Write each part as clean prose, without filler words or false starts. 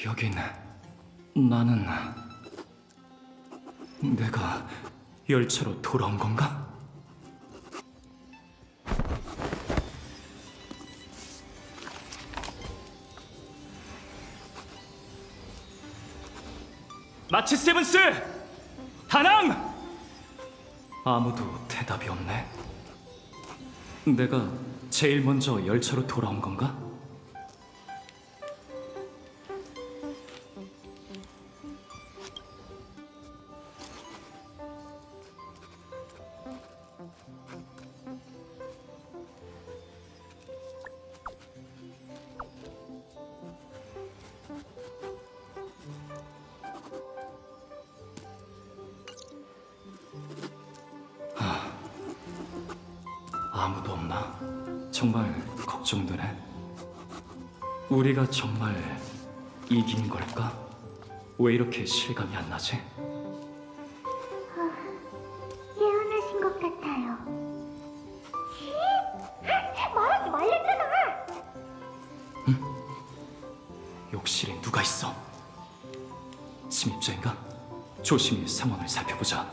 여긴 나는 내가 열차로 돌아온 건가? 마치 세븐스! 다낭! 아무도 대답이 없네. 내가 제일 먼저 열차로 돌아온 건가? 아무도 없나? 정말 걱정되네. 우리가 정말 이긴 걸까? 왜 이렇게 실감이 안 나지? 예언하신 것 같아요. 말하지 말랬잖아. 욕실에 누가 있어? 침입자인가? 조심히 상황을 살펴보자.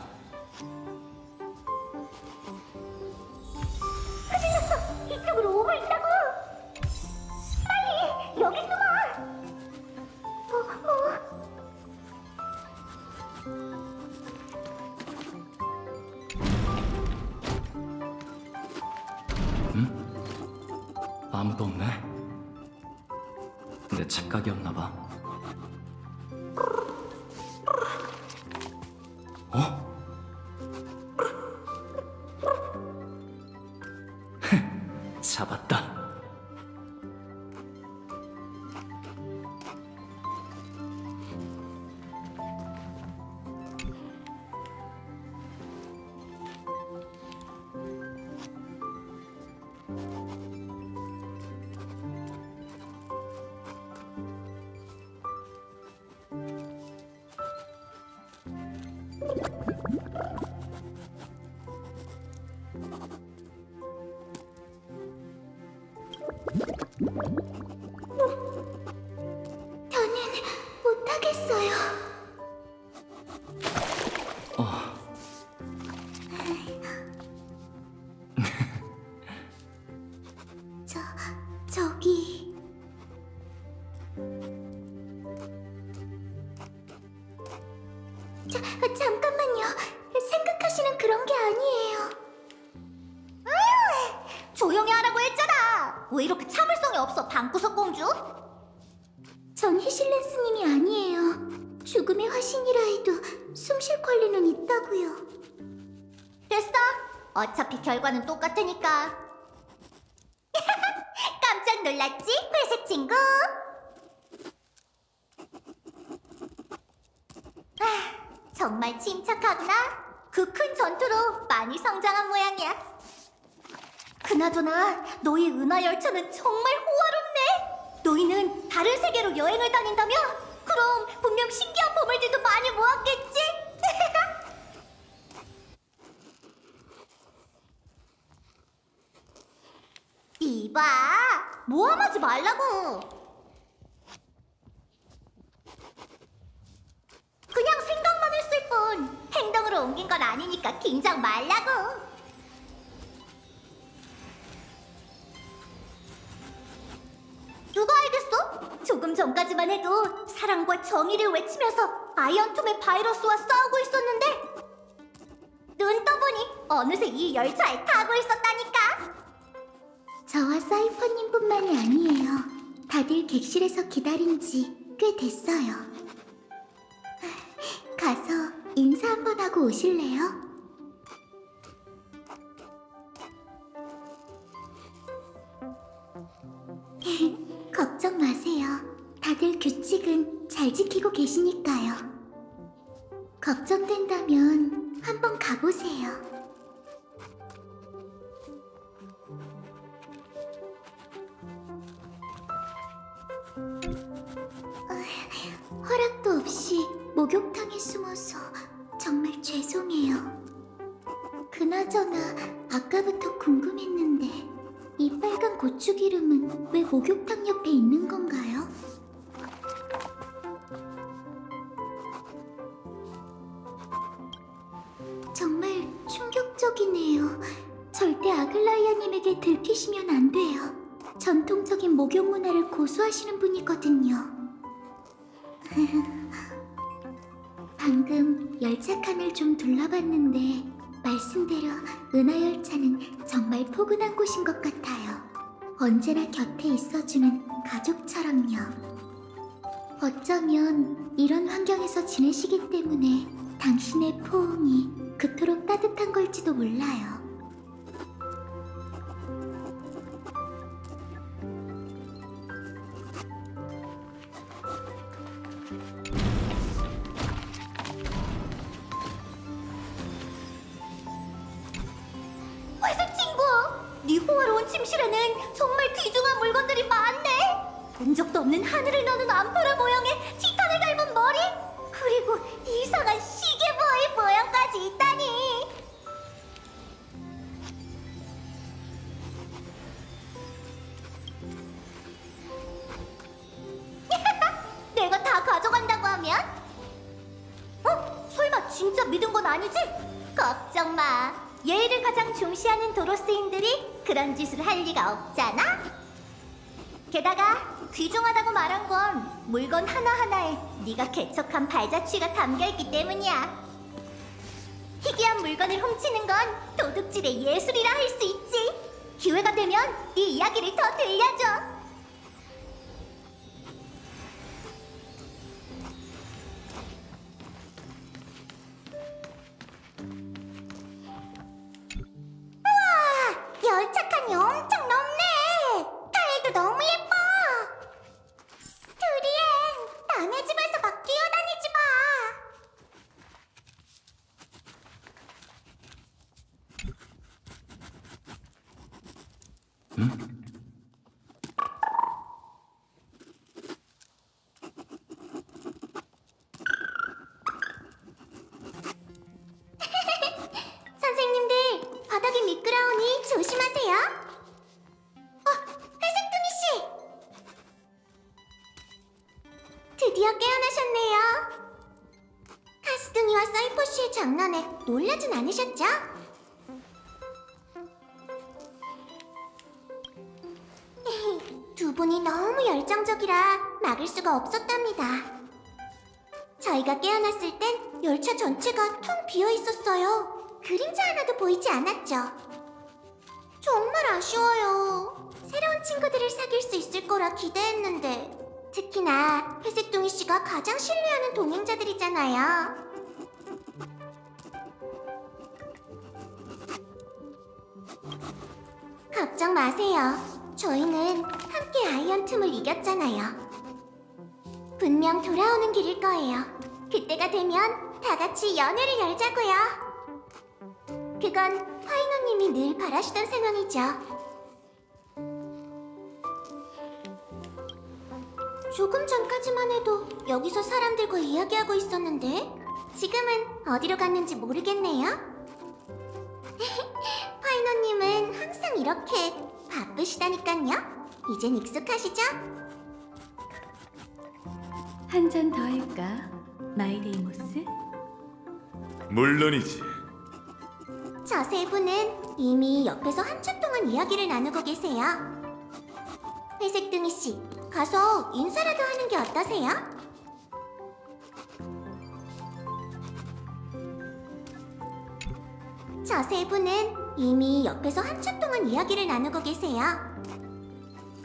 이쪽으로 오고 있다고. 빨리 여기 숨어. 아무도 없네. 내 착각이었나 봐. 어? 잡았다. 저는 못하겠어요. 저기 잠깐만요. 생각하시는 그런 게 아니에요. 조용히 하라고 했잖아. 왜 이렇게 참을성이 없어, 방구석 공주? 전 히실렌스님이 아니에요. 죽음의 화신이라 해도 숨 쉴 권리는 있다고요. 됐어. 어차피 결과는 똑같으니까. 깜짝 놀랐지, 회색 친구? 정말 침착하구나. 그 큰 전투로 많이 성장한 모양이야. 그나저나 너희 은하 열차는 정말 호화롭네. 너희는 다른 세계로 여행을 다닌다며? 그럼 분명 신기한 보물들도 많이 모았겠지? 이봐, 모함하지 말라고. 그냥 생각만 했을 뿐 행동으로 옮긴 건 아니니까 긴장 말라고. 누가 알겠어? 조금 전까지만 해도 사랑과 정의를 외치면서 아이언톰의 바이러스와 싸우고 있었는데 눈 떠보니 어느새 이 열차에 타고 있었다니까. 저와 사이퍼님뿐만이 아니에요. 다들 객실에서 기다린 지 꽤 됐어요. 가서 인사 한번 하고 오실래요? 걱정 마세요. 다들 규칙은 잘 지키고 계시니까요. 걱정된다면 한번 가보세요. 허락도 없이 목욕탕에 숨어서 정말 죄송해요. 그나저나 아까부터 궁금했는데 이 빨간 고추기름은 왜 목욕탕 옆에 있는 건가요? 전통적인 목욕 문화를 고수하시는 분이거든요. 방금 열차 칸을 좀 둘러봤는데 말씀대로 은하열차는 정말 포근한 곳인 것 같아요. 언제나 곁에 있어주는 가족처럼요. 어쩌면 이런 환경에서 지내시기 때문에 당신의 포옹이 그토록 따뜻한 걸지도 몰라요. 회색 친구! 네 호화로운 침실에는 정말 귀중한 물건들이 많네! 본 적도 없는 하늘을 나는 암파라 모양의 티탄을 닮은 머리! 그리고 이상한 시계보의 모양까지 있다니! 내가 다 가져간다고 하면? 설마 진짜 믿은 건 아니지? 걱정 마. 예의를 가장 중시하는 도로스인들이 그런 짓을 할 리가 없잖아. 게다가 귀중하다고 말한 건 물건 하나하나에 네가 개척한 발자취가 담겨있기 때문이야. 희귀한 물건을 훔치는 건 도둑질의 예술이라 할 수 있지. 기회가 되면 네 이야기를 더 들려줘. 열차 칸이 엄청 넓네. 타일도 너무 예뻐. 두리엔 남의 집에서 막 뛰어다니지 마. 선생님들, 바닥이 미끄러우니 조심하세요. 회색둥이 씨! 드디어 깨어나셨네요. 카스둥이와 사이퍼 씨의 장난에 놀라진 않으셨죠? 두 분이 너무 열정적이라 막을 수가 없었답니다. 저희가 깨어났을 땐 열차 전체가 텅 비어 있었어요. 그림자 하나도 보이지 않았죠. 정말 아쉬워요. 새로운 친구들을 사귈 수 있을 거라 기대했는데. 특히나 회색둥이 씨가 가장 신뢰하는 동행자들이잖아요. 걱정 마세요. 저희는 함께 아이언 틈을 이겼잖아요. 분명 돌아오는 길일 거예요. 그때가 되면 다 같이 연회를 열자고요. 그건 파이너님이 늘 바라시던 상황이죠. 조금 전까지만 해도 여기서 사람들과 이야기하고 있었는데 지금은 어디로 갔는지 모르겠네요. 파이너님은 항상 이렇게 바쁘시다니깐요. 이젠 익숙하시죠? 한 잔 더 할까, 마이데이모스? 물론이지. 저 세 분은 이미 옆에서 한참 동안 이야기를 나누고 계세요. 회색둥이 씨, 가서 인사라도 하는 게 어떠세요? 저 세 분은 이미 옆에서 한참 동안 이야기를 나누고 계세요.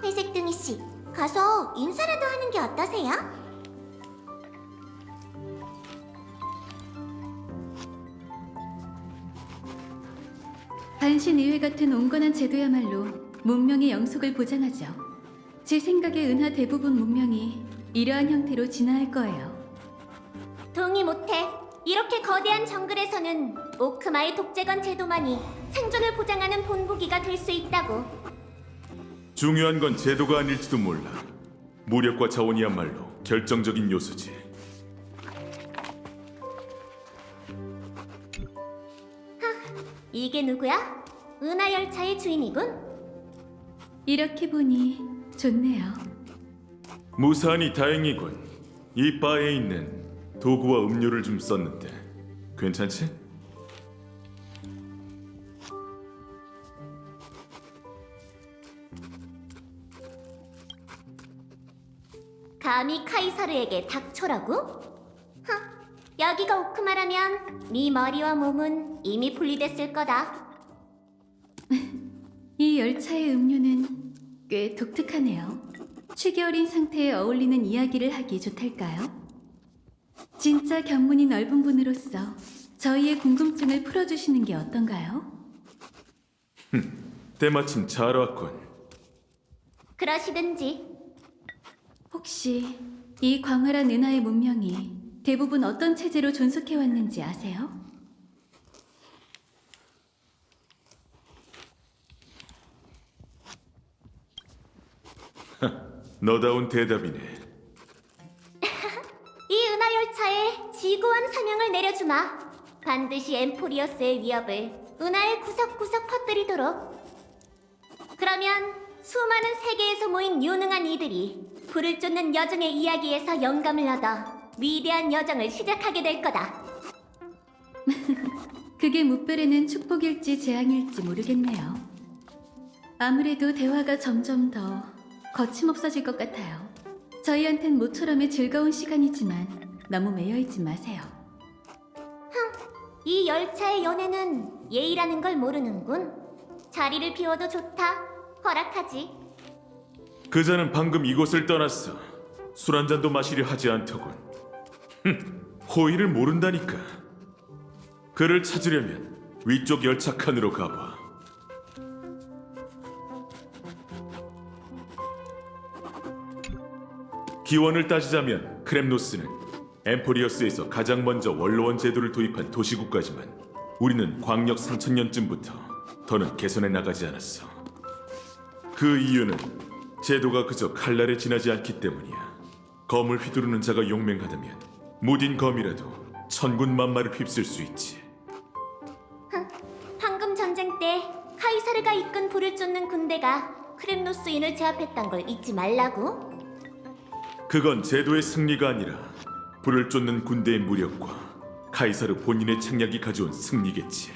회색둥이 씨, 가서 인사라도 하는 게 어떠세요? 반신의회 같은 온건한 제도야말로 문명의 영속을 보장하죠. 제 생각에 은하 대부분 문명이 이러한 형태로 진화할 거예요. 동의 못해. 이렇게 거대한 정글에서는 오크마의 독재관 제도만이 생존을 보장하는 본보기가 될 수 있다고. 중요한 건 제도가 아닐지도 몰라. 무력과 자원이야말로 결정적인 요소지. 이게 누구야? 은하열차의 주인이군? 이렇게 보니 좋네요. 무사하니 다행이군. 이 바에 있는 도구와 음료를 좀 썼는데 괜찮지? 감히 카이사르에게 닥쳐라고? 여기가 오크마라면 네 머리와 몸은 이미 분리됐을 거다. 이 열차의 음료는 꽤 독특하네요. 취기 어린 상태에 어울리는 이야기를 하기 좋달까요? 진짜 견문이 넓은 분으로서 저희의 궁금증을 풀어주시는 게 어떤가요? 때마침 잘 왔군. 그러시든지. 혹시 이 광활한 은하의 문명이 대부분 어떤 체제로 존속해왔는지 아세요? 너다운 대답이네. 이 은하열차에 지구원 사명을 내려주마. 반드시 엠포리어스의 위협을 은하의 구석구석 퍼뜨리도록. 그러면 수많은 세계에서 모인 유능한 이들이 불을 쫓는 여정의 이야기에서 영감을 얻어 위대한 여정을 시작하게 될 거다. 그게 무별에는 축복일지 재앙일지 모르겠네요. 아무래도 대화가 점점 더 거침없어질 것 같아요. 저희한텐 모처럼의 즐거운 시간이지만 너무 매여있지 마세요. 이 열차의 연애는 예의라는 걸 모르는군. 자리를 비워도 좋다. 허락하지. 그자는 방금 이곳을 떠났어. 술 한 잔도 마시려 하지 않더군. 호의를 모른다니까. 그를 찾으려면 위쪽 열차 칸으로 가봐. 기원을 따지자면 크렘노스는 엠포리어스에서 가장 먼저 원로원 제도를 도입한 도시국가지만 우리는 광역 3000년쯤부터 더는 개선해 나가지 않았어. 그 이유는 제도가 그저 칼날에 지나지 않기 때문이야. 검을 휘두르는 자가 용맹하다면 무딘 검이라도 천군 만마를 휩쓸 수 있지. 황금 전쟁 때 카이사르가 이끈 불을 쫓는 군대가 크렘노스인을 제압했던 걸 잊지 말라고. 그건 제도의 승리가 아니라 불을 쫓는 군대의 무력과 카이사르 본인의 책략이 가져온 승리겠지.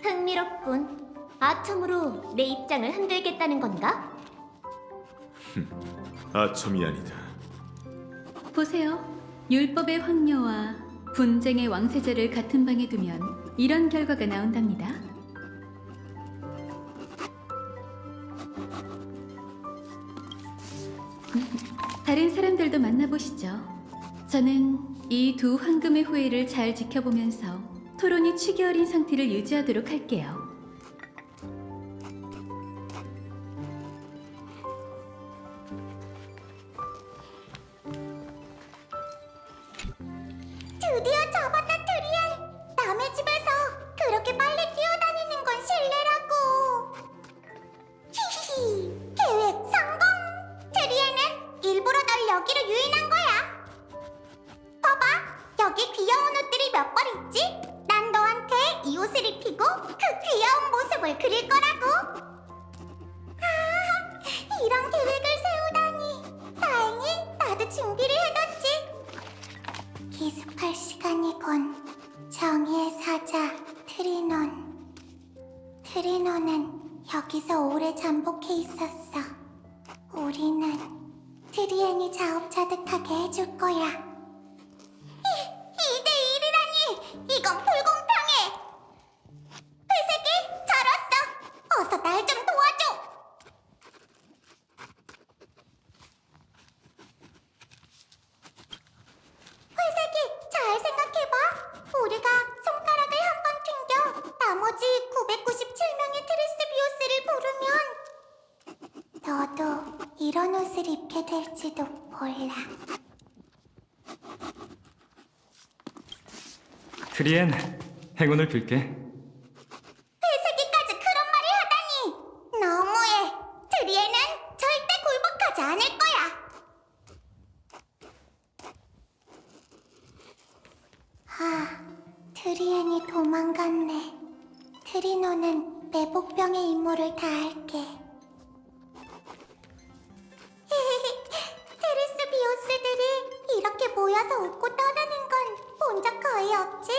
흥미롭군. 아첨으로 내 입장을 흔들겠다는 건가? 아첨이 아니다. 보세요. 율법의 황녀와 분쟁의 왕세자를 같은 방에 두면 이런 결과가 나온답니다. 다른 사람들도 만나보시죠. 저는 이 두 황금의 후예를 잘 지켜보면서 토론이 취기 어린 상태를 유지하도록 할게요. 드디어 잡았다, 트리엘. 남의 집에서 그렇게 빨리 뛰어다니는 건 실례라고. 히히히, 계획 성공. 트리엘은 일부러 널 여기로 유인한 거야. 봐봐, 여기 귀여운 옷들이 몇 벌 있지? 난 너한테 이 옷을 입히고 그 귀여운 모습을 그릴 거라고. 이런 계획을 세우다니. 다행히 나도 준비를 해뒀지. 기습할 시간이군. 정의의 사자 트리논. 트리논은 여기서 오래 잠복해 있었어. 우리는 트리엔이 자업자득하게 해줄 거야. 2대1이라니! 이건 불공평해! 회색이 잘 왔어! 어서 날 좀 도와줘! 회색이 잘 생각해봐. 우리가 손가락을 한 번 튕겨 나머지 997명의 트레스비우스를 부르면 너도 이런 옷을 입게 될지도 몰라. 트리엔, 행운을 빌게. 회색이까지 그런 말을 하다니! 너무해. 트리에는 절대 굴복하지 않을 거야. 트리엔이 도망갔네. 트리노는 매복병의 임무를 다할게. 테레스비오스들이 이렇게 모여서 웃고 떠드는 건 본 적 거의 없지?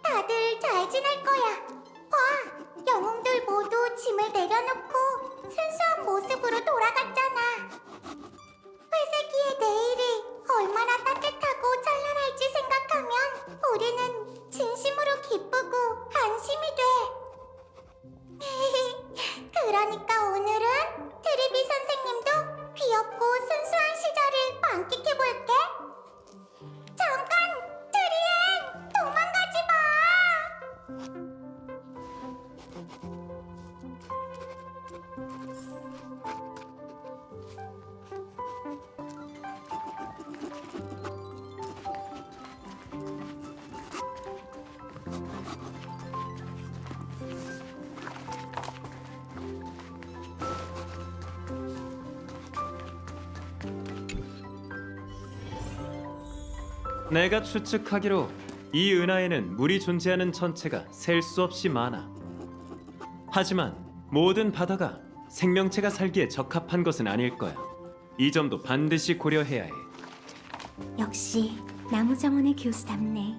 다들 잘 지낼 거야. 봐, 영웅들 모두 짐을 내려놓고 순수한 모습으로 돌아갔잖아. 회색이의 내일이 얼마나 따뜻하고 찬란할지 생각하면 우리는 진심으로 기쁘고 안심이 돼. 그러니까 오늘은 트리비 선생님도 귀엽고 순수한 시절을 만끽해볼게. 잠깐! 트리엔! 도망가지 마! 내가 추측하기로 이 은하에는 물이 존재하는 천체가 셀 수 없이 많아. 하지만 모든 바다가 생명체가 살기에 적합한 것은 아닐 거야. 이 점도 반드시 고려해야 해. 역시 나무정원의 교수답네.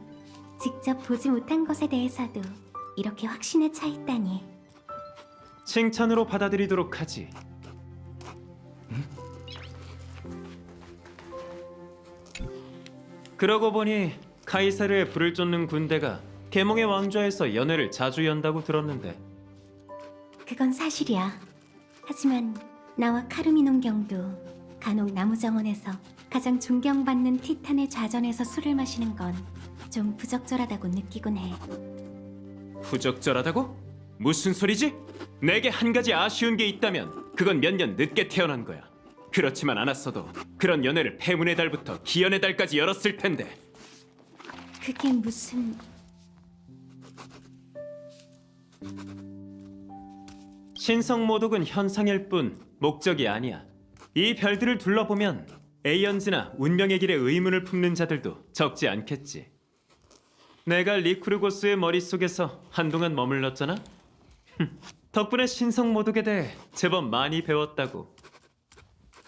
직접 보지 못한 것에 대해서도 이렇게 확신에 차 있다니. 칭찬으로 받아들이도록 하지. 그러고 보니 카이사르의 불을 쫓는 군대가 계몽의 왕좌에서 연회를 자주 연다고 들었는데 그건 사실이야. 하지만 나와 카루미 농경도 간혹 나무정원에서 가장 존경받는 티탄의 좌전에서 술을 마시는 건 좀 부적절하다고 느끼곤 해. 부적절하다고? 무슨 소리지? 내게 한 가지 아쉬운 게 있다면 그건 몇 년 늦게 태어난 거야. 그렇지만 않았어도 그런 연애를 폐문의 달부터 기연의 달까지 열었을 텐데. 그게 무슨... 신성 모독은 현상일 뿐 목적이 아니야. 이 별들을 둘러보면 에이언즈나 운명의 길에 의문을 품는 자들도 적지 않겠지. 내가 리쿠르고스의 머릿속에서 한동안 머물렀잖아? 덕분에 신성 모독에 대해 제법 많이 배웠다고.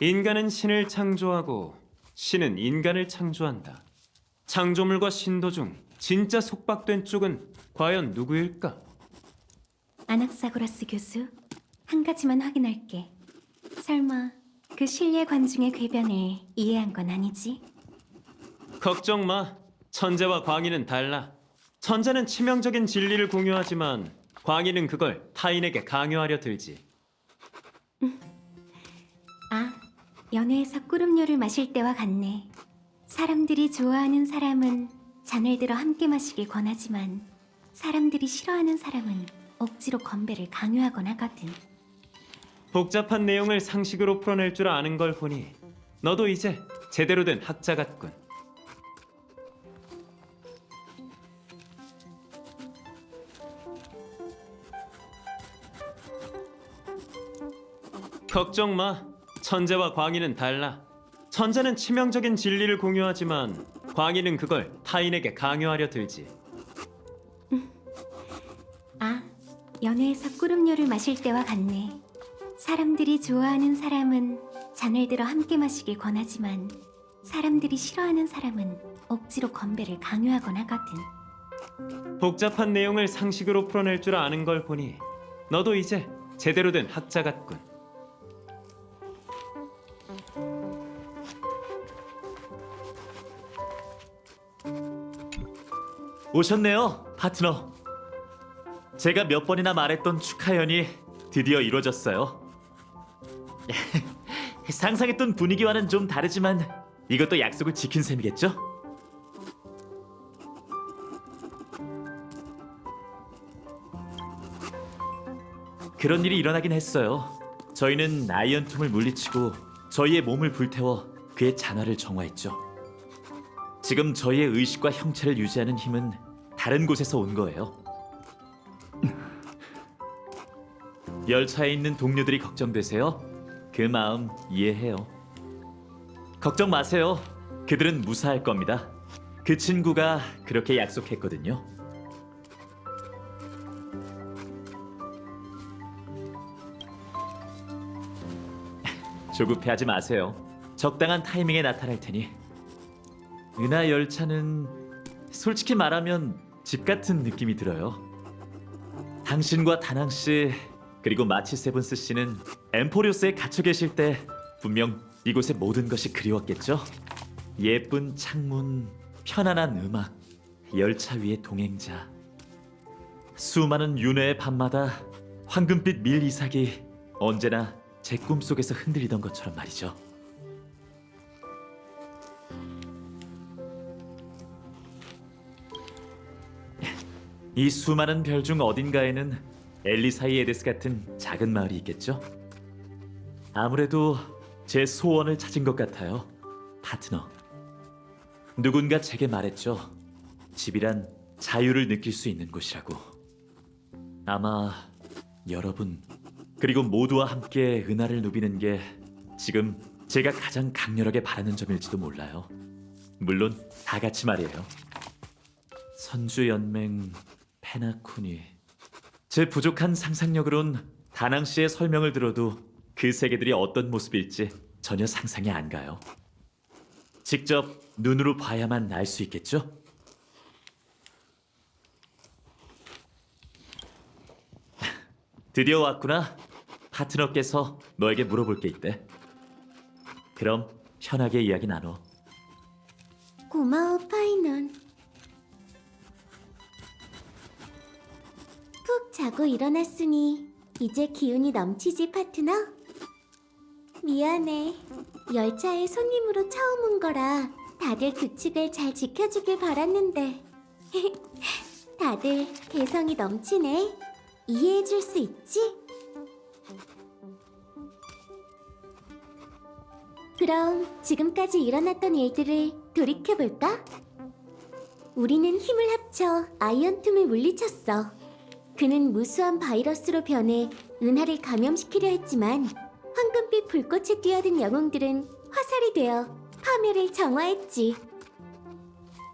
인간은 신을 창조하고 신은 인간을 창조한다. 창조물과 신도 중 진짜 속박된 쪽은 과연 누구일까? 아낙사고라스 교수, 한 가지만 확인할게. 설마 그 신뢰 관중의 궤변을 이해한 건 아니지? 걱정 마. 천재와 광희는 달라. 천재는 치명적인 진리를 공유하지만 광희는 그걸 타인에게 강요하려 들지. 아, 연회에서 꿀음료를 마실 때와 같네. 사람들이 좋아하는 사람은 잔을 들어 함께 마시길 권하지만 사람들이 싫어하는 사람은 억지로 건배를 강요하곤 하거든. 복잡한 내용을 상식으로 풀어낼 줄 아는 걸 보니 너도 이제 제대로 된 학자 같군. 걱정 마. 천재와 광희는 달라. 천재는 치명적인 진리를 공유하지만 광희는 그걸 타인에게 강요하려 들지. 아, 연회에서 꿀음료를 마실 때와 같네. 사람들이 좋아하는 사람은 잔을 들어 함께 마시길 권하지만 사람들이 싫어하는 사람은 억지로 건배를 강요하곤 하거든. 복잡한 내용을 상식으로 풀어낼 줄 아는 걸 보니 너도 이제 제대로 된 학자 같군. 오셨네요, 파트너. 제가 몇 번이나 말했던 축하연이 드디어 이루어졌어요. 상상했던 분위기와는 좀 다르지만 이것도 약속을 지킨 셈이겠죠? 그런 일이 일어나긴 했어요. 저희는 아이언툼을 물리치고 저희의 몸을 불태워 그의 잔화를 정화했죠. 지금 저희의 의식과 형체를 유지하는 힘은 다른 곳에서 온 거예요. 열차에 있는 동료들이 걱정되세요? 그 마음 이해해요. 걱정 마세요. 그들은 무사할 겁니다. 그 친구가 그렇게 약속했거든요. 조급해하지 마세요. 적당한 타이밍에 나타날 테니. 은하 열차는 솔직히 말하면 집 같은 느낌이 들어요. 당신과 다낭 씨 그리고 마치 세븐스 씨는 엠포리오스에 갇혀 계실 때 분명 이곳의 모든 것이 그리웠겠죠? 예쁜 창문, 편안한 음악, 열차 위의 동행자, 수많은 윤회의 밤마다 황금빛 밀 이삭이 언제나 제 꿈속에서 흔들리던 것처럼 말이죠. 이 수많은 별 중 어딘가에는 엘리사이 에데스 같은 작은 마을이 있겠죠? 아무래도 제 소원을 찾은 것 같아요. 파트너. 누군가 제게 말했죠. 집이란 자유를 느낄 수 있는 곳이라고. 아마 여러분 그리고 모두와 함께 은하를 누비는 게 지금 제가 가장 강렬하게 바라는 점일지도 몰라요. 물론 다 같이 말이에요. 선주연맹, 페나쿠니. 제 부족한 상상력으론 다낭 씨의 설명을 들어도 그 세계들이 어떤 모습일지 전혀 상상이 안 가요. 직접 눈으로 봐야만 알 수 있겠죠? 드디어 왔구나. 파트너께서 너에게 물어볼 게 있대. 그럼 편하게 이야기 나눠. 고마워, 파이넌. 푹 자고 일어났으니 이제 기운이 넘치지, 파트너? 미안해. 열차에 손님으로 처음 온 거라 다들 규칙을 잘 지켜주길 바랐는데 다들 개성이 넘치네. 이해해줄 수 있지? 그럼 지금까지 일어났던 일들을 돌이켜볼까? 우리는 힘을 합쳐 아이언툼을 물리쳤어. 그는 무수한 바이러스로 변해 은하를 감염시키려 했지만 황금빛 불꽃에 뛰어든 영웅들은 화살이 되어 파멸을 정화했지.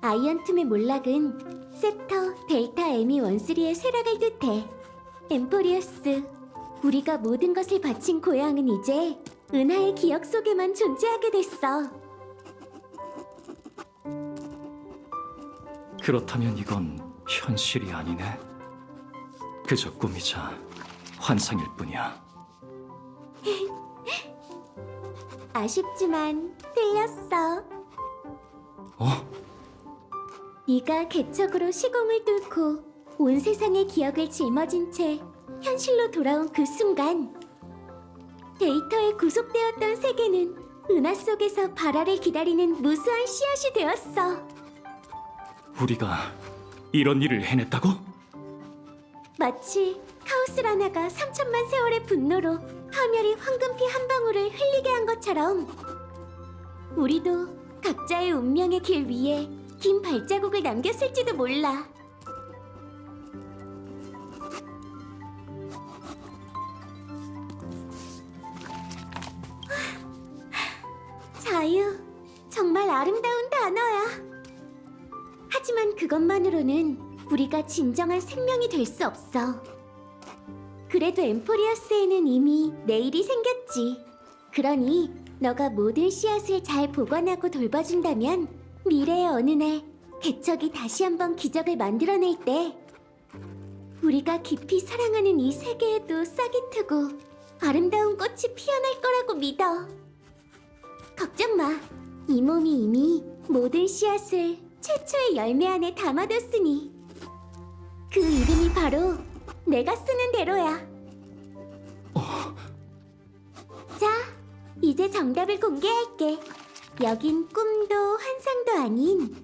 아이언툼의 몰락은 셉터 델타 에미 원스리의 쇠락을 뜻해. 엠포리어스, 우리가 모든 것을 바친 고향은 이제 은하의 기억 속에만 존재하게 됐어. 그렇다면 이건 현실이 아니네. 그저 꿈이자 환상일 뿐이야. 아쉽지만 틀렸어. 어? 네가 개척으로 시공을 뚫고 온 세상의 기억을 짊어진 채 현실로 돌아온 그 순간 데이터에 구속되었던 세계는 은하 속에서 발화를 기다리는 무수한 씨앗이 되었어. 우리가 이런 일을 해냈다고? 마치 카오스 라나가 3천만 세월의 분노로 파멸의 황금피 한 방울을 흘리게 한 것처럼 우리도 각자의 운명의 길 위에 긴 발자국을 남겼을지도 몰라. 자유, 정말 아름다운 단어야. 하지만 그것만으로는 우리가 진정한 생명이 될 수 없어. 그래도 엠포리어스에는 이미 내일이 생겼지. 그러니 너가 모든 씨앗을 잘 보관하고 돌봐준다면 미래의 어느 날 개척이 다시 한번 기적을 만들어낼 때 우리가 깊이 사랑하는 이 세계에도 싹이 트고 아름다운 꽃이 피어날 거라고 믿어. 걱정 마. 이 몸이 이미 모든 씨앗을 최초의 열매 안에 담아뒀으니 그 이름이 바로 내가 쓰는 대로야. 자, 이제 정답을 공개할게. 여긴 꿈도 환상도 아닌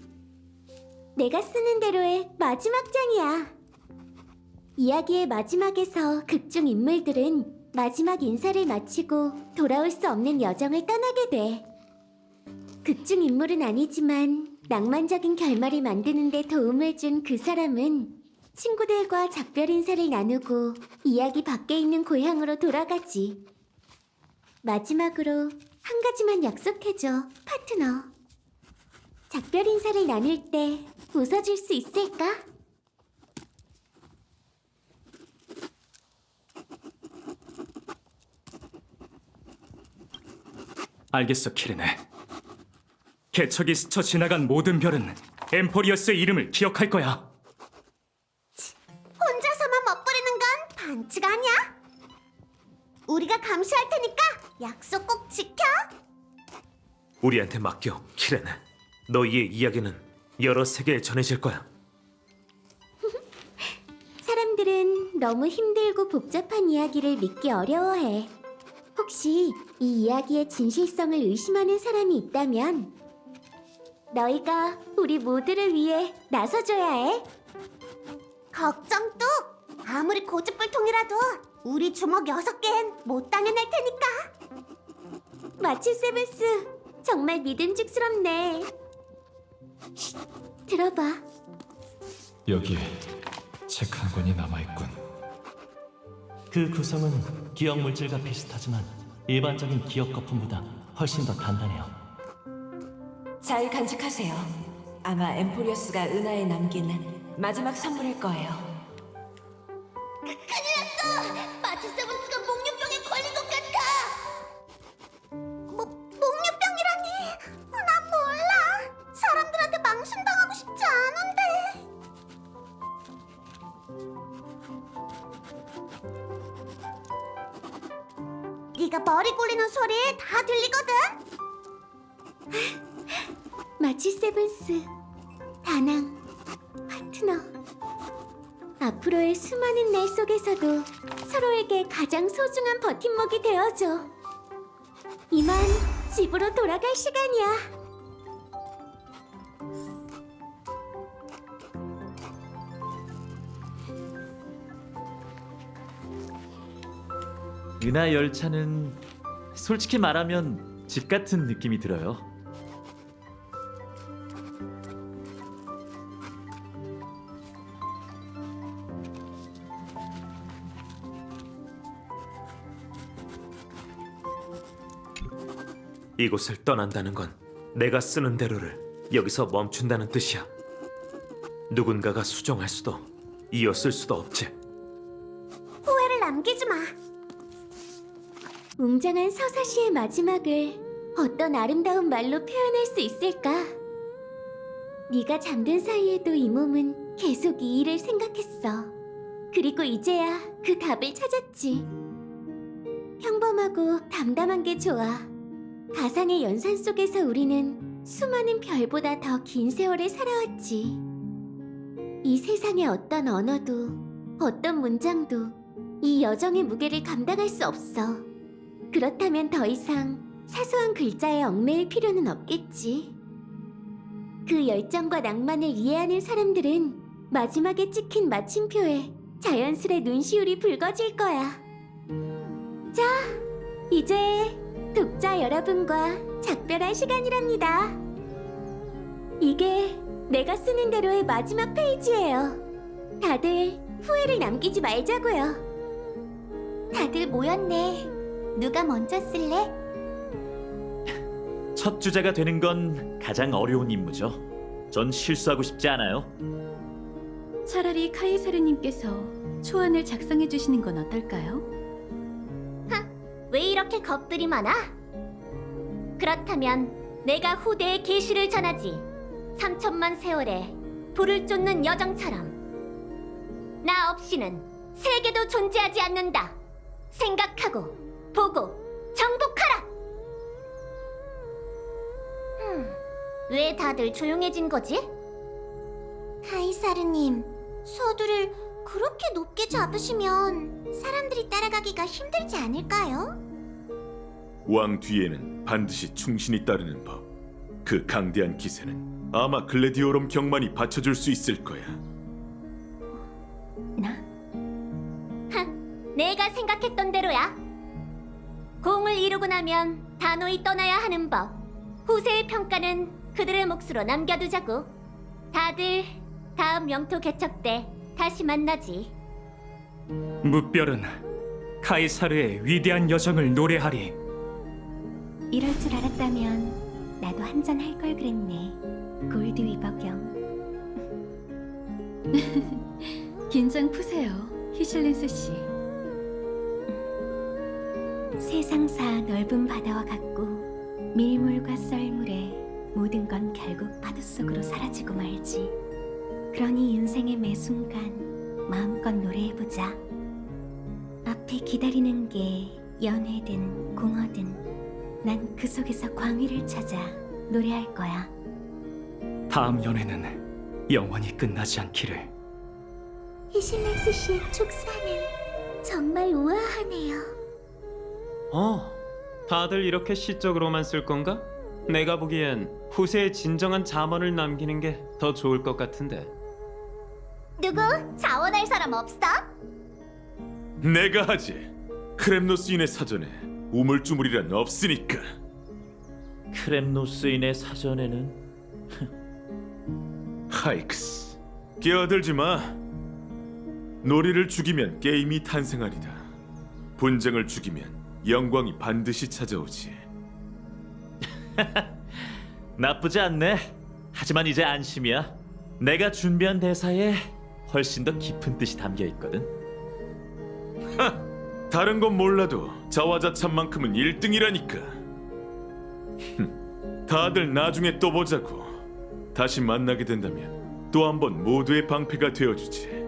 내가 쓰는 대로의 마지막 장이야. 이야기의 마지막에서 극중 인물들은 마지막 인사를 마치고 돌아올 수 없는 여정을 떠나게 돼. 극중 인물은 아니지만 낭만적인 결말을 만드는 데 도움을 준 그 사람은 친구들과 작별 인사를 나누고 이야기 밖에 있는 고향으로 돌아가지. 마지막으로 한 가지만 약속해줘, 파트너. 작별 인사를 나눌 때 웃어줄 수 있을까? 알겠어, 키르네. 개척이 스쳐 지나간 모든 별은 엠포리어스의 이름을 기억할 거야. 혼자서만 멋부리는 건 반칙 아니야? 우리가 감시할 테니까 약속 꼭 지켜. 우리한테 맡겨, 키렌. 너희의 이야기는 여러 세계에 전해질 거야. 사람들은 너무 힘들고 복잡한 이야기를 믿기 어려워해. 혹시 이 이야기의 진실성을 의심하는 사람이 있다면 너희가 우리 모두를 위해 나서줘야 해. 걱정 뚝! 아무리 고집불통이라도 우리 주먹 6개엔 못 당해낼 테니까. 마치 세븐스, 정말 믿음직스럽네. 쉿, 들어봐. 여기에 책 한 권이 남아있군. 그 구성은 기억 물질과 비슷하지만 일반적인 기억 거품보다 훨씬 더 단단해요. 잘 간직하세요. 아마 엠포리어스가 은하에 남긴 마지막 선물일 거예요. 큰일 났어! 마치 세븐스가 목류병에 걸린 것 같아! 목류병이라니! 난 몰라! 사람들한테 망신당하고 싶지 않은데! 네가 머리 굴리는 소리 다 들리거든? 마치 세븐스, 다낭, 파트너. 앞으로의 수많은 날 속에서도 서로에게 가장 소중한 버팀목이 되어줘. 이만 집으로 돌아갈 시간이야. 은하 열차는 솔직히 말하면 집 같은 느낌이 들어요. 이곳을 떠난다는 건 내가 쓰는 대로를 여기서 멈춘다는 뜻이야. 누군가가 수정할 수도 이어쓸 수도 없지. 후회를 남기지 마. 웅장한 서사시의 마지막을 어떤 아름다운 말로 표현할 수 있을까? 네가 잠든 사이에도 이 몸은 계속 이 일을 생각했어. 그리고 이제야 그 답을 찾았지. 평범하고 담담한 게 좋아. 가상의 연산 속에서 우리는 수많은 별보다 더 긴 세월을 살아왔지. 이 세상의 어떤 언어도, 어떤 문장도 이 여정의 무게를 감당할 수 없어. 그렇다면 더 이상 사소한 글자에 얽매일 필요는 없겠지. 그 열정과 낭만을 이해하는 사람들은 마지막에 찍힌 마침표에 자연스레 눈시울이 붉어질 거야. 자, 이제 독자 여러분과 작별할 시간이랍니다. 이게 내가 쓰는 대로의 마지막 페이지예요. 다들 후회를 남기지 말자고요. 다들 모였네. 누가 먼저 쓸래? 첫 주자가 되는 건 가장 어려운 임무죠. 전 실수하고 싶지 않아요. 차라리 카이사르님께서 초안을 작성해 주시는 건 어떨까요? 왜 이렇게 겁들이 많아? 그렇다면 내가 후대에 계시를 전하지. 3천만 세월에 불을 쫓는 여정처럼. 나 없이는 세계도 존재하지 않는다. 생각하고 보고 정복하라. 왜 다들 조용해진 거지? 카이사르님, 서두를 그렇게 높게 잡으시면 사람들이 따라가기가 힘들지 않을까요? 왕 뒤에는 반드시 충신이 따르는 법. 그 강대한 기세는 아마 글래디오롬 경만이 받쳐줄 수 있을 거야. 내가 생각했던 대로야. 공을 이루고 나면 단호히 떠나야 하는 법. 후세의 평가는 그들의 몫으로 남겨두자고. 다들 다음 영토 개척 때 다시 만나지. 무별은 카이사르의 위대한 여정을 노래하리. 이럴 줄 알았다면 나도 한잔 할 걸 그랬네. 골드 위버경. 긴장 푸세요, 히실린스 씨. 세상사 넓은 바다와 같고 밀물과 썰물에 모든 건 결국 파도 속으로 사라지고 말지. 그러니 인생의 매 순간 마음껏 노래해보자. 앞에 기다리는 게 연애든 공허든 난 그 속에서 광희를 찾아 노래할 거야. 다음 연애는 영원히 끝나지 않기를. 히실렉스 씨의 촉사는 정말 우아하네요. 다들 이렇게 시적으로만 쓸 건가? 내가 보기엔 후세에 진정한 자문을 남기는 게 더 좋을 것 같은데. 누구 자원할 사람 없어? 내가 하지. 크렘노스인의 사전에 우물쭈물이란 없으니까. 크렘노스인의 사전에는 하이크스, 끼어들지 마. 놀이를 죽이면 게임이 탄생하리다. 분쟁을 죽이면 영광이 반드시 찾아오지. 나쁘지 않네. 하지만 이제 안심이야. 내가 준비한 대사에 훨씬 더 깊은 뜻이 담겨 있거든. 다른 건 몰라도 자화자찬만큼은 1등이라니까. 다들 나중에 또 보자고. 다시 만나게 된다면 또 한 번 모두의 방패가 되어주지.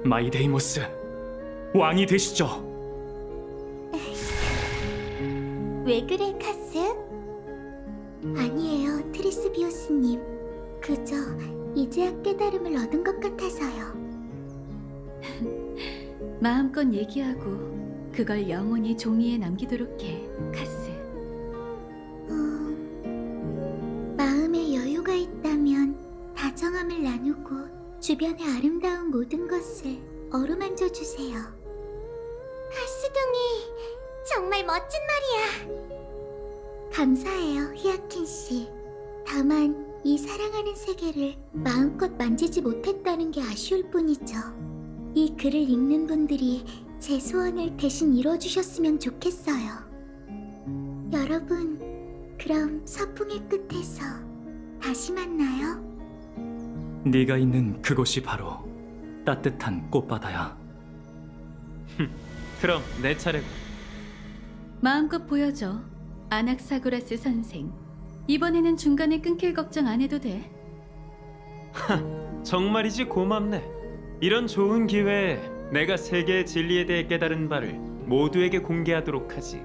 마이데이모스, 왕이 되시죠. 왜 그래, 카스? 아니에요, 트리스비우스님. 그저 이제야 깨달음을 얻은 것 같아서요. 마음껏 얘기하고 그걸 영원히 종이에 남기도록 해, 카스. 마음에 여유가 있다면 다정함을 나누고 주변의 아름다운 모든 것을 어루만져 주세요. 카스둥이 정말 멋진 말이야. 감사해요, 히아킨 씨. 다만 이 사랑하는 세계를 마음껏 만지지 못했다는 게 아쉬울 뿐이죠. 이 글을 읽는 분들이 제 소원을 대신 이뤄주셨으면 좋겠어요. 여러분, 그럼 서풍의 끝에서 다시 만나요. 네가 있는 그곳이 바로 따뜻한 꽃바다야. 그럼 내 차례고. 마음껏 보여줘, 아낙사고라스 선생. 이번에는 중간에 끊길 걱정 안 해도 돼. 정말이지 고맙네. 이런 좋은 기회에 내가 세계의 진리에 대해 깨달은 바를 모두에게 공개하도록 하지.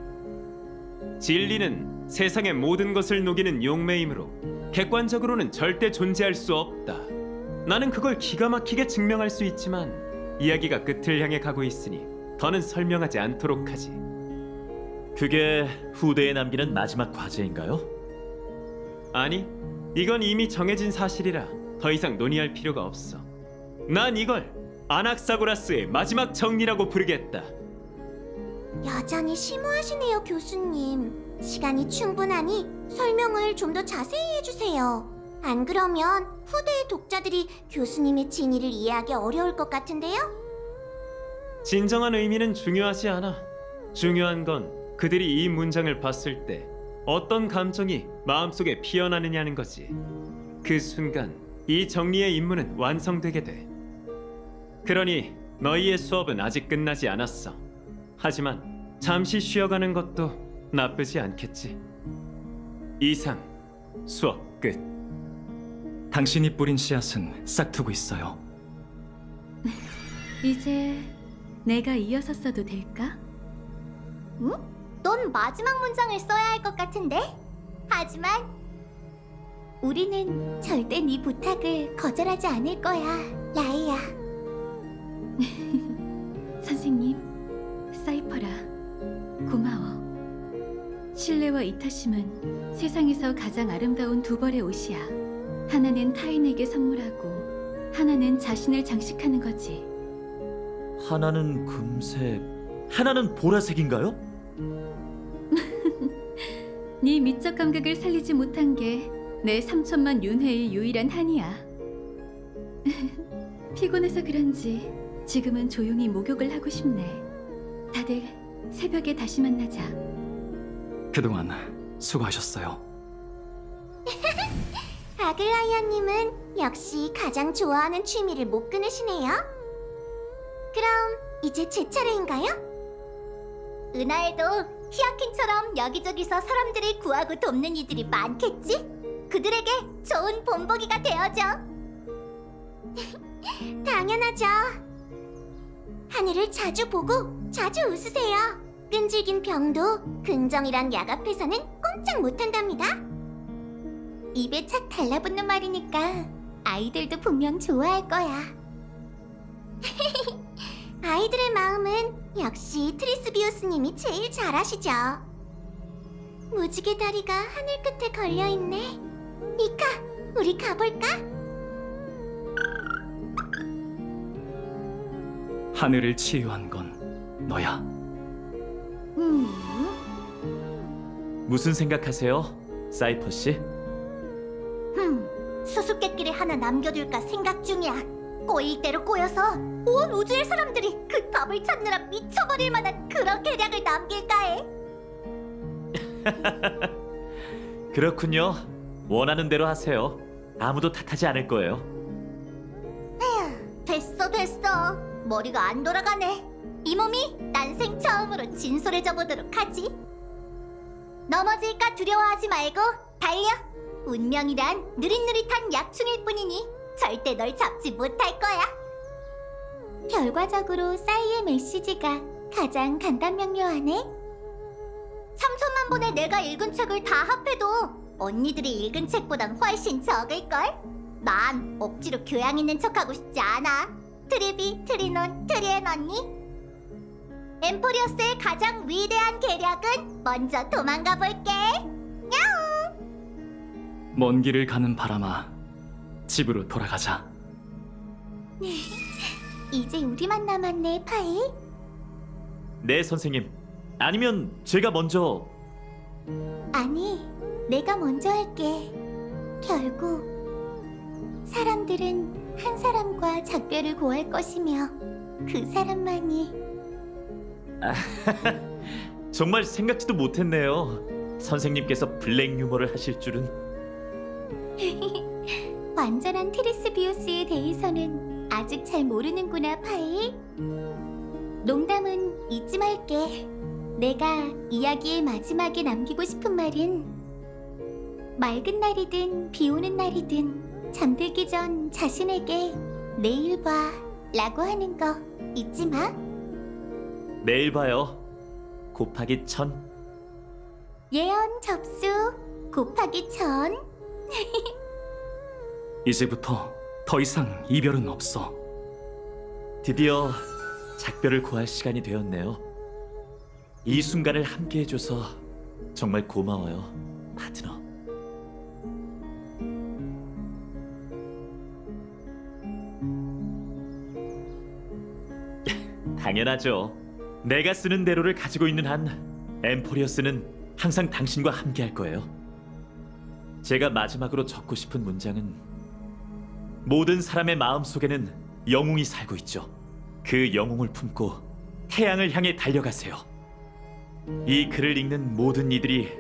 진리는 세상의 모든 것을 녹이는 용매이므로 객관적으로는 절대 존재할 수 없다. 나는 그걸 기가 막히게 증명할 수 있지만 이야기가 끝을 향해 가고 있으니 더는 설명하지 않도록 하지. 그게 후대에 남기는 마지막 과제인가요? 아니, 이건 이미 정해진 사실이라 더 이상 논의할 필요가 없어. 난 이걸 아낙사고라스의 마지막 정리라고 부르겠다. 여전히 심오하시네요, 교수님. 시간이 충분하니 설명을 좀 더 자세히 해주세요. 안 그러면 후대의 독자들이 교수님의 진의를 이해하기 어려울 것 같은데요? 진정한 의미는 중요하지 않아. 중요한 건 그들이 이 문장을 봤을 때 어떤 감정이 마음속에 피어나느냐는 거지. 그 순간 이 정리의 임무는 완성되게 돼. 그러니 너희의 수업은 아직 끝나지 않았어. 하지만 잠시 쉬어가는 것도 나쁘지 않겠지. 이상 수업 끝. 당신이 뿌린 씨앗은 싹트고 있어요. 이제 내가 이어서 써도 될까? 응? 넌 마지막 문장을 써야 할 것 같은데? 하지만 우리는 절대 네 부탁을 거절하지 않을 거야, 라이야. 선생님, 사이퍼라, 고마워. 신뢰와 이타심은 세상에서 가장 아름다운 두 벌의 옷이야. 하나는 타인에게 선물하고 하나는 자신을 장식하는 거지. 하나는 금색, 하나는 보라색인가요? 네 미적 감각을 살리지 못한 게 내 3천만 윤회의 유일한 한이야. 피곤해서 그런지 지금은 조용히 목욕을 하고 싶네. 다들 새벽에 다시 만나자. 그동안 수고하셨어요. 아글라이아님은 역시 가장 좋아하는 취미를 못 끊으시네요. 그럼 이제 제 차례인가요? 은하에도 히아킨처럼 여기저기서 사람들을 구하고 돕는 이들이 많겠지? 그들에게 좋은 본보기가 되어줘. 당연하죠. 하늘을 자주 보고 자주 웃으세요. 끈질긴 병도 긍정이란 약 앞에서는 꼼짝 못한답니다. 입에 착 달라붙는 말이니까 아이들도 분명 좋아할 거야. 아이들의 마음은 역시 트리스비우스님이 제일 잘아시죠. 무지개 다리가 하늘 끝에 걸려있네. 미카, 우리 가볼까? 하늘을 치유한 건 너야. 무슨 생각하세요, 사이퍼 씨? 수수께끼를 하나 남겨둘까 생각 중이야. 꼬일 대로 꼬여서 온 우주의 사람들이 그 답을 찾느라 미쳐버릴 만한 그런 계략을 남길까 해. 그렇군요. 원하는 대로 하세요. 아무도 탓하지 않을 거예요. 됐어. 머리가 안 돌아가네. 이 몸이 난생 처음으로 진솔해져 보도록 하지. 넘어질까 두려워하지 말고 달려. 운명이란 느릿느릿한 약충일 뿐이니 절대 널 잡지 못할 거야. 결과적으로 싸이의 메시지가 가장 간단명료하네. 3천만 번의 내가 읽은 책을 다 합해도 언니들이 읽은 책보단 훨씬 적을걸? 난 억지로 교양 있는 척하고 싶지 않아. 트리비, 트리논, 트리엔 언니. 엠포리어스의 가장 위대한 계략은 먼저 도망가 볼게. 먼 길을 가는 바람아, 집으로 돌아가자. 이제 우리만 남았네, 파이. 네, 선생님. 아니면 제가 먼저... 아니, 내가 먼저 할게. 결국 사람들은 한 사람과 작별을 고할 것이며 그 사람만이 정말 생각지도 못했네요. 선생님께서 블랙 유머를 하실 줄은. 완전한 트리스비우스에 대해서는 아직 잘 모르는구나, 파이. 농담은 잊지 말게. 내가 이야기의 마지막에 남기고 싶은 말은 맑은 날이든 비 오는 날이든 잠들기 전 자신에게 내일 봐 라고 하는 거 잊지 마. 내일 봐요. 곱하기 1000. 예언 접수 곱하기 1000. 이제부터 더 이상 이별은 없어. 드디어 작별을 고할 시간이 되었네요. 이 순간을 함께 해줘서 정말 고마워요, 파트너. 당연하죠. 내가 쓰는 대로를 가지고 있는 한 엠포리어스는 항상 당신과 함께 할 거예요. 제가 마지막으로 적고 싶은 문장은 모든 사람의 마음속에는 영웅이 살고 있죠. 그 영웅을 품고 태양을 향해 달려가세요. 이 글을 읽는 모든 이들이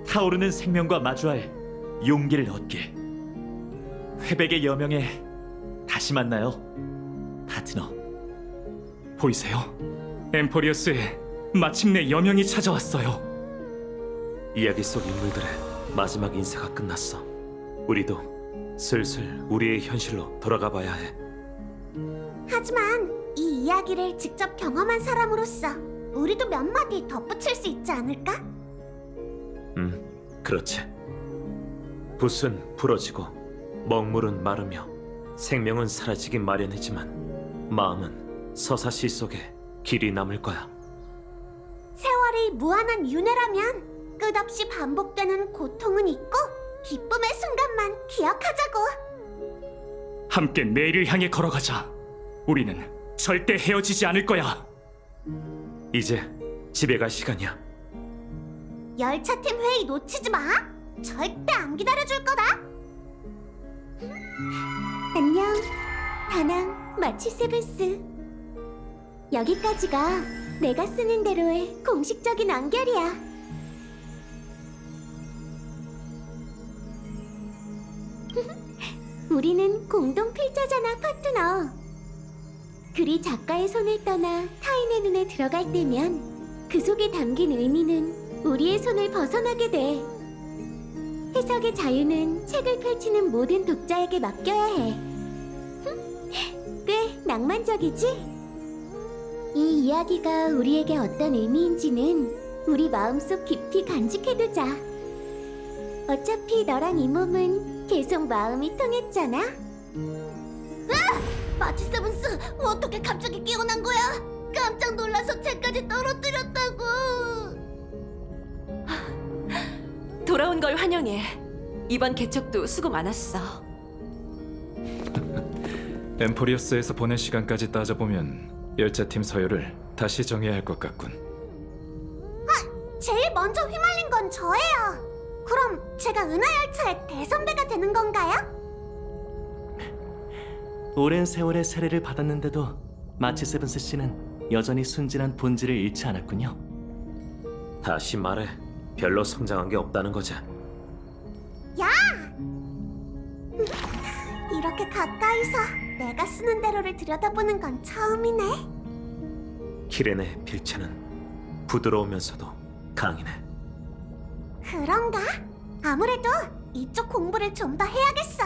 타오르는 생명과 마주할 용기를 얻게. 회백의 여명에 다시 만나요, 파트너. 보이세요? 엠포리어스에 마침내 여명이 찾아왔어요. 이야기 속 인물들의 마지막 인사가 끝났어. 우리도 슬슬 우리의 현실로 돌아가 봐야 해. 하지만 이 이야기를 직접 경험한 사람으로서 우리도 몇 마디 덧붙일 수 있지 않을까? 그렇지. 붓은 부러지고 먹물은 마르며 생명은 사라지기 마련이지만 마음은 서사시 속에 길이 남을 거야. 세월이 무한한 윤회라면 끝없이 반복되는 고통은 있고 기쁨의 순간만 기억하자고. 함께 내일을 향해 걸어가자. 우리는 절대 헤어지지 않을 거야. 이제 집에 갈 시간이야. 열차팀 회의 놓치지 마. 절대 안 기다려줄 거다. 안녕, 다낭 마치 세븐스. 여기까지가 내가 쓰는 대로의 공식적인 완결이야. 우리는 공동 필자잖아, 파트너. 글이 작가의 손을 떠나 타인의 눈에 들어갈 때면 그 속에 담긴 의미는 우리의 손을 벗어나게 돼. 해석의 자유는 책을 펼치는 모든 독자에게 맡겨야 해. 꽤 낭만적이지? 이 이야기가 우리에게 어떤 의미인지는 우리 마음속 깊이 간직해두자. 어차피 너랑 이 몸은 계속 마음이 통했잖아. 마치 세븐스, 어떻게 갑자기 깨어난 거야? 깜짝 놀라서 책까지 떨어뜨렸다고. 돌아온 걸 환영해. 이번 개척도 수고 많았어. 엠포리어스에서 보낸 시간까지 따져보면 열차팀 서열을 다시 정해야 할 것 같군. 제일 먼저 휘말린 건 저예요. 그럼 제가 은하열차의 대선배가 되는 건가요? 오랜 세월의 세례를 받았는데도 마치 세븐스 씨는 여전히 순진한 본질을 잃지 않았군요. 다시 말해, 별로 성장한 게 없다는 거지. 이렇게 가까이서 내가 쓰는 대로를 들여다보는 건 처음이네. 키렌의 필체는 부드러우면서도 강이네. 그런가? 아무래도 이쪽 공부를 좀 더 해야겠어.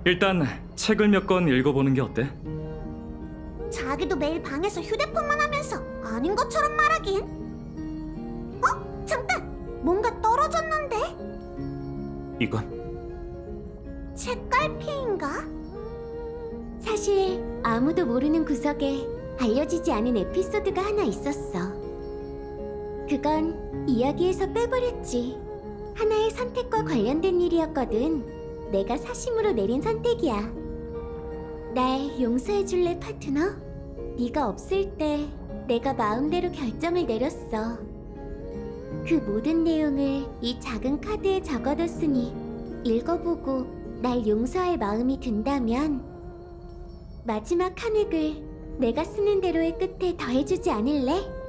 일단 책을 몇 권 읽어보는 게 어때? 자기도 매일 방에서 휴대폰만 하면서 아닌 것처럼 말하긴. 잠깐! 뭔가 떨어졌는데? 이건 책갈피인가? 사실 아무도 모르는 구석에 알려지지 않은 에피소드가 하나 있었어. 그건 이야기에서 빼버렸지. 하나의 선택과 관련된 일이었거든. 내가 사심으로 내린 선택이야. 날 용서해줄래, 파트너? 네가 없을 때 내가 마음대로 결정을 내렸어. 그 모든 내용을 이 작은 카드에 적어뒀으니 읽어보고 날 용서할 마음이 든다면 마지막 한 획을 내가 쓰는 대로의 끝에 더해주지 않을래?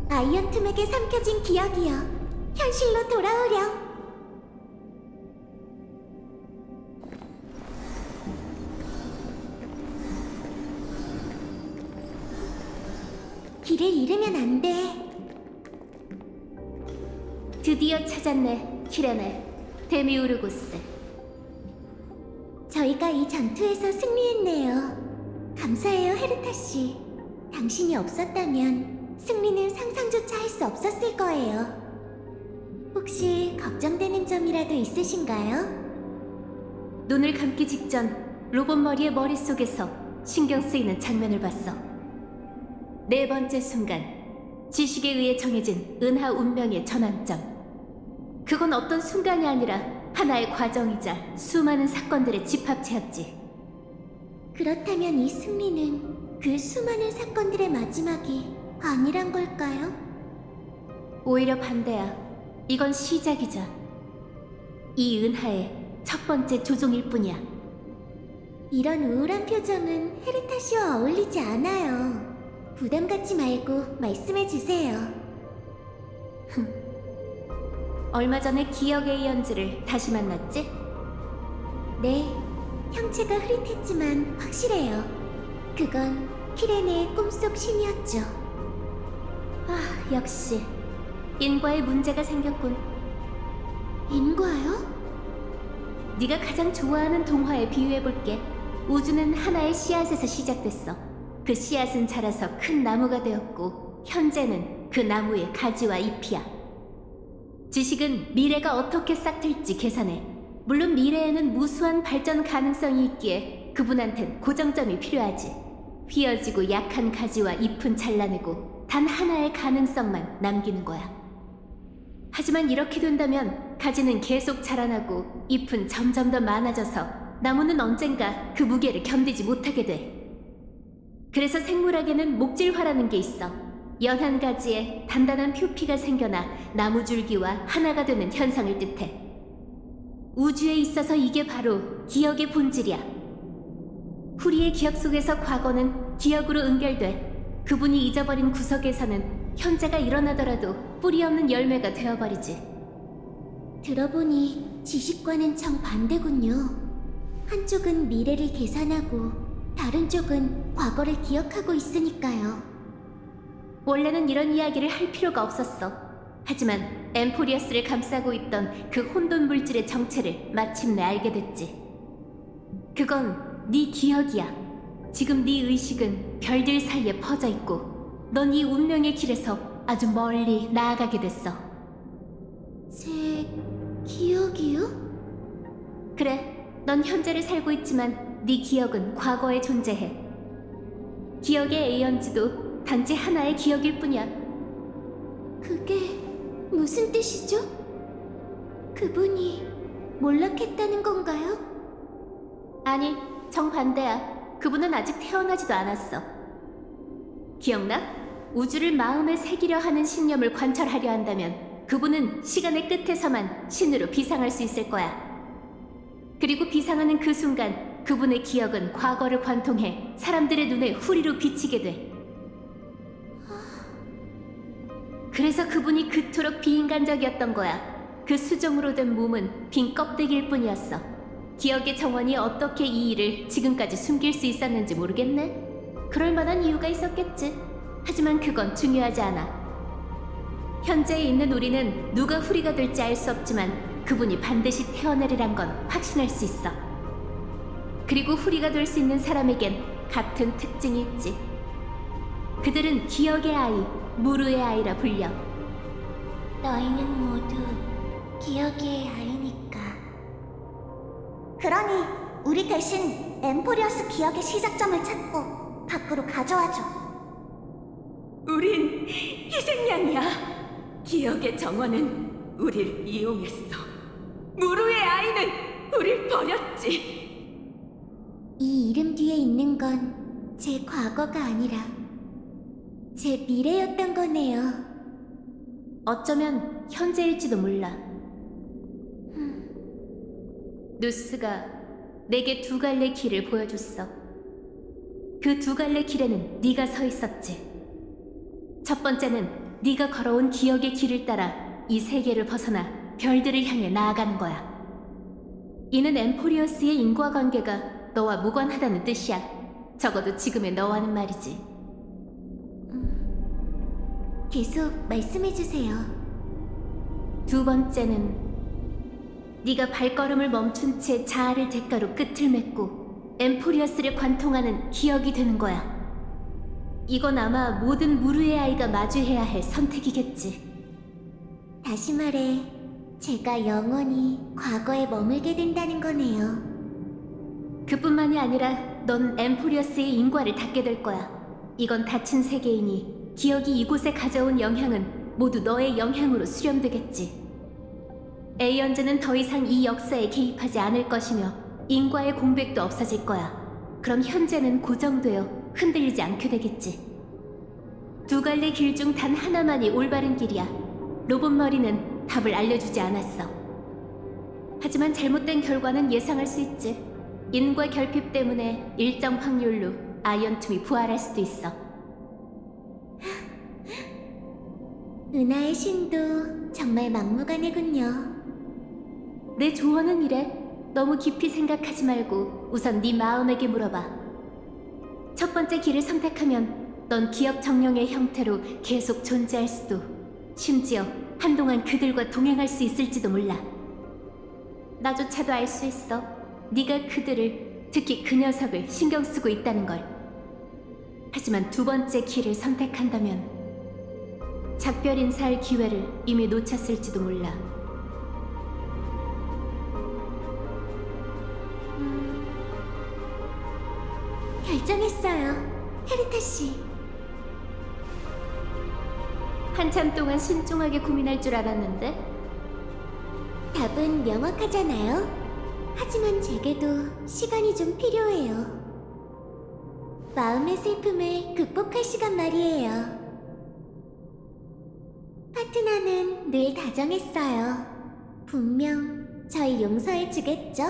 아이언툼에게 삼켜진 기억이여, 현실로 돌아오렴. 길을 잃으면 안 돼. 드디어 찾았네, 키레네. 데미우르고스. 저희가 이 전투에서 승리했네요. 감사해요, 헤르타 씨. 당신이 없었다면 승리는 상상조차 할 수 없었을 거예요. 혹시 걱정되는 점이라도 있으신가요? 눈을 감기 직전 로봇 머리의 머릿속에서 신경 쓰이는 장면을 봤어. 네 번째 순간, 지식에 의해 정해진 은하 운명의 전환점. 그건 어떤 순간이 아니라 하나의 과정이자 수많은 사건들의 집합체였지. 그렇다면 이 승리는 그 수많은 사건들의 마지막이 아니란 걸까요? 오히려 반대야. 이건 시작이자 이 은하의 첫 번째 조종일 뿐이야. 이런 우울한 표정은 헤르타 씨와 어울리지 않아요. 부담 갖지 말고 말씀해 주세요. 얼마 전에 기억의 이언즈를 다시 만났지? 네, 형체가 흐릿했지만 확실해요. 그건 키레네의 꿈속 신이었죠. 아, 역시 인과에 문제가 생겼군. 인과요? 네가 가장 좋아하는 동화에 비유해볼게. 우주는 하나의 씨앗에서 시작됐어. 그 씨앗은 자라서 큰 나무가 되었고 현재는 그 나무의 가지와 잎이야. 지식은 미래가 어떻게 싹틀지 계산해. 물론 미래에는 무수한 발전 가능성이 있기에 그분한텐 고정점이 필요하지. 휘어지고 약한 가지와 잎은 잘라내고 단 하나의 가능성만 남기는 거야. 하지만 이렇게 된다면 가지는 계속 자라나고 잎은 점점 더 많아져서 나무는 언젠가 그 무게를 견디지 못하게 돼. 그래서 생물학에는 목질화라는 게 있어. 연한 가지에 단단한 표피가 생겨나 나무줄기와 하나가 되는 현상을 뜻해. 우주에 있어서 이게 바로 기억의 본질이야. 후리의 기억 속에서 과거는 기억으로 응결돼 그분이 잊어버린 구석에서는 현재가 일어나더라도 뿌리 없는 열매가 되어버리지. 들어보니 지식과는 정반대군요. 한쪽은 미래를 계산하고 다른 쪽은 과거를 기억하고 있으니까요. 원래는 이런 이야기를 할 필요가 없었어. 하지만 엠포리어스를 감싸고 있던 그 혼돈 물질의 정체를 마침내 알게 됐지. 그건 네 기억이야. 지금 네 의식은 별들 사이에 퍼져 있고 넌 이 운명의 길에서 아주 멀리 나아가게 됐어. 제 기억이요? 그래, 넌 현재를 살고 있지만 네 기억은 과거에 존재해. 기억의 에이언즈도 단지 하나의 기억일 뿐이야. 그게 무슨 뜻이죠? 그분이 몰락했다는 건가요? 아니, 정반대야. 그분은 아직 태어나지도 않았어. 기억나? 우주를 마음에 새기려 하는 신념을 관철하려 한다면 그분은 시간의 끝에서만 신으로 비상할 수 있을 거야. 그리고 비상하는 그 순간 그분의 기억은 과거를 관통해 사람들의 눈에 후리로 비치게 돼. 그래서 그분이 그토록 비인간적이었던 거야. 그 수정으로 된 몸은 빈 껍데기일 뿐이었어. 기억의 정원이 어떻게 이 일을 지금까지 숨길 수 있었는지 모르겠네. 그럴 만한 이유가 있었겠지. 하지만 그건 중요하지 않아. 현재에 있는 우리는 누가 후리가 될지 알 수 없지만 그분이 반드시 태어나리란 건 확신할 수 있어. 그리고 후리가 될 수 있는 사람에겐 같은 특징이 있지. 그들은 기억의 아이, 무르의 아이라 불려. 너희는 모두 기억의 아이니까. 그러니 우리 대신 엠포리어스 기억의 시작점을 찾고 밖으로 가져와줘. 우린 희생양이야. 기억의 정원은 우릴 이용했어. 무르의 아이는 우릴 버렸지. 이 이름 뒤에 있는 건 제 과거가 아니라 제 미래였던 거네요. 어쩌면 현재일지도 몰라. 누스가 내게 두 갈래 길을 보여줬어. 그 두 갈래 길에는 네가 서 있었지. 첫 번째는 네가 걸어온 기억의 길을 따라 이 세계를 벗어나 별들을 향해 나아가는 거야. 이는 엠포리어스의 인과관계가 너와 무관하다는 뜻이야. 적어도 지금의 너와는 말이지. 계속 말씀해주세요. 두 번째는 네가 발걸음을 멈춘 채 자아를 대가로 끝을 맺고 엠포리어스를 관통하는 기억이 되는 거야. 이건 아마 모든 무르의 아이가 마주해야 할 선택이겠지. 다시 말해, 제가 영원히 과거에 머물게 된다는 거네요. 그뿐만이 아니라 넌 엠포리어스의 인과를 닿게 될 거야. 이건 닫힌 세계이니 기억이 이곳에 가져온 영향은 모두 너의 영향으로 수렴되겠지. 에이언즈는 더 이상 이 역사에 개입하지 않을 것이며 인과의 공백도 없어질 거야. 그럼 현재는 고정되어 흔들리지 않게 되겠지. 두 갈래 길 중 단 하나만이 올바른 길이야. 로봇머리는 답을 알려주지 않았어. 하지만 잘못된 결과는 예상할 수 있지. 인과 결핍 때문에 일정 확률로 아이언툼이 부활할 수도 있어. 은하의 신도 정말 막무가내군요. 내 조언은 이래. 너무 깊이 생각하지 말고 우선 네 마음에게 물어봐. 첫 번째 길을 선택하면 넌 기억 정령의 형태로 계속 존재할 수도, 심지어 한동안 그들과 동행할 수 있을지도 몰라. 나조차도 알 수 있어. 네가 그들을, 특히 그 녀석을 신경 쓰고 있다는 걸. 하지만 두 번째 길을 선택한다면 작별 인사할 기회를 이미 놓쳤을지도 몰라. 결정했어요, 헤르타 씨. 한참 동안 신중하게 고민할 줄 알았는데 답은 명확하잖아요. 하지만 제게도 시간이 좀 필요해요. 마음의 슬픔을 극복할 시간 말이에요. 파트너는 늘 다정했어요. 분명 절 용서해 주겠죠?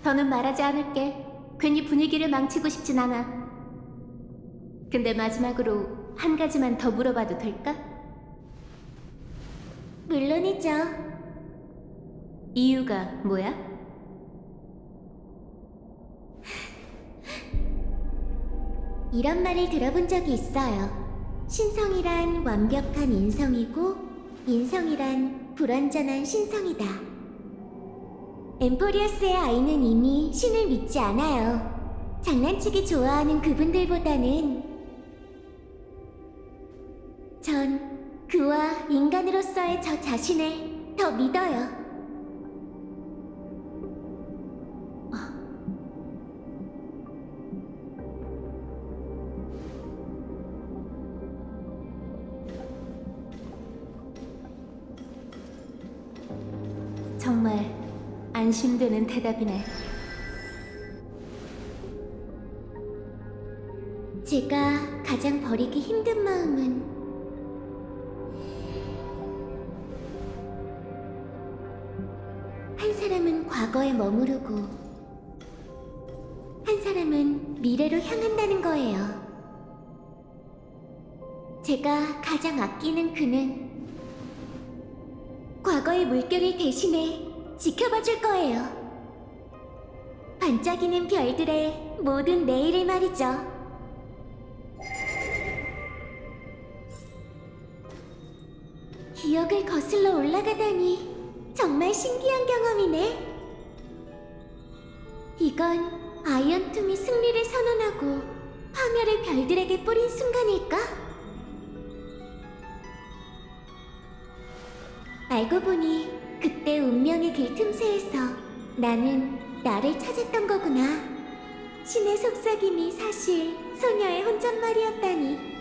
더는 말하지 않을게. 괜히 분위기를 망치고 싶진 않아. 근데 마지막으로 한 가지만 더 물어봐도 될까? 물론이죠. 이유가 뭐야? 이런 말을 들어본 적이 있어요. 신성이란 완벽한 인성이고, 인성이란 불완전한 신성이다. 엠포리어스의 아이는 이미 신을 믿지 않아요. 장난치기 좋아하는 그분들보다는 전 그와 인간으로서의 저 자신을 더 믿어요. 정말 안심되는 대답이네. 제가 가장 버리기 힘든 마음은 한 사람은 과거에 머무르고 한 사람은 미래로 향한다는 거예요. 제가 가장 아끼는 그는 과거의 물결을 대신해 지켜봐 줄 거예요. 반짝이는 별들의 모든 내일을 말이죠. 기억을 거슬러 올라가다니 정말 신기한 경험이네. 이건 아이언툼이 승리를 선언하고 파멸을 별들에게 뿌린 순간일까? 알고 보니 그때 운명의 길 틈새에서 나는 나를 찾았던 거구나. 신의 속삭임이 사실 소녀의 혼잣말이었다니.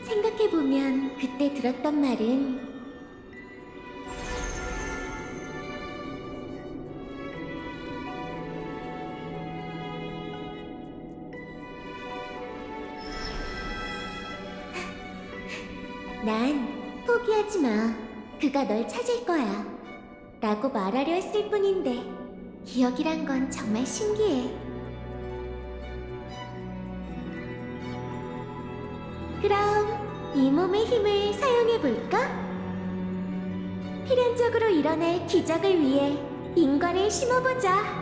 생각해보면 그때 들었던 말은 난 포기하지 마. 그가 널 찾을 거야. 라고 말하려 했을 뿐인데 기억이란 건 정말 신기해. 그럼 이 몸의 힘을 사용해볼까? 필연적으로 일어날 기적을 위해 인과를 심어보자.